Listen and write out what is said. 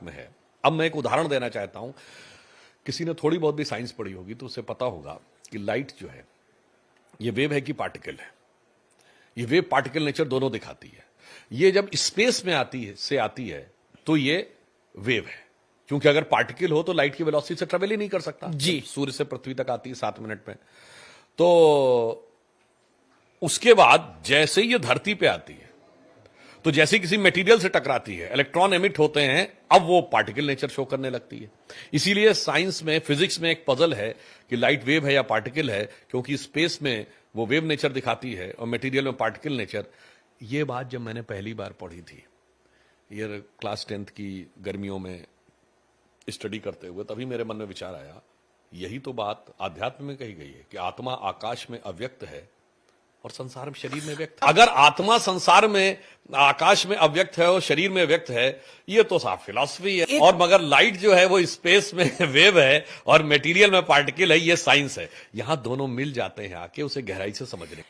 में है। अब मैं एक उदाहरण देना चाहता हूं। किसी ने थोड़ी बहुत भी साइंस पढ़ी होगी तो उसे पता होगा कि लाइट जो है ये वेव है कि पार्टिकल है। ये वेव पार्टिकल नेचर दोनों दिखाती है। ये जब स्पेस में आती है तो ये वेव है, क्योंकि अगर पार्टिकल हो तो लाइट की वेलोसिटी से ट्रेवल ही नहीं कर सकता जी। सूर्य से पृथ्वी तक आती है 7 मिनट में। तो उसके बाद जैसे ही ये धरती पे आती है तो जैसे किसी मटेरियल से टकराती है, इलेक्ट्रॉन एमिट होते हैं, अब वो पार्टिकल नेचर शो करने लगती है। इसीलिए साइंस में, फिजिक्स में एक पजल है कि लाइट वेव है या पार्टिकल है, क्योंकि स्पेस में वो वेव नेचर दिखाती है और मटेरियल में पार्टिकल नेचर। ये बात जब मैंने पहली बार पढ़ी थी, ये क्लास 10th की गर्मियों में स्टडी करते हुए, तभी मेरे मन में विचार आया, यही तो बात आध्यात्म में कही गई है कि आत्मा आकाश में अव्यक्त है और संसार में, शरीर में व्यक्त है। अगर आत्मा संसार में, आकाश में अव्यक्त है और शरीर में व्यक्त है, ये तो साफ फिलॉसफी है। और मगर लाइट जो है वो स्पेस में वेव है और मटेरियल में पार्टिकल है, ये साइंस है। यहां दोनों मिल जाते हैं आके उसे गहराई से समझने।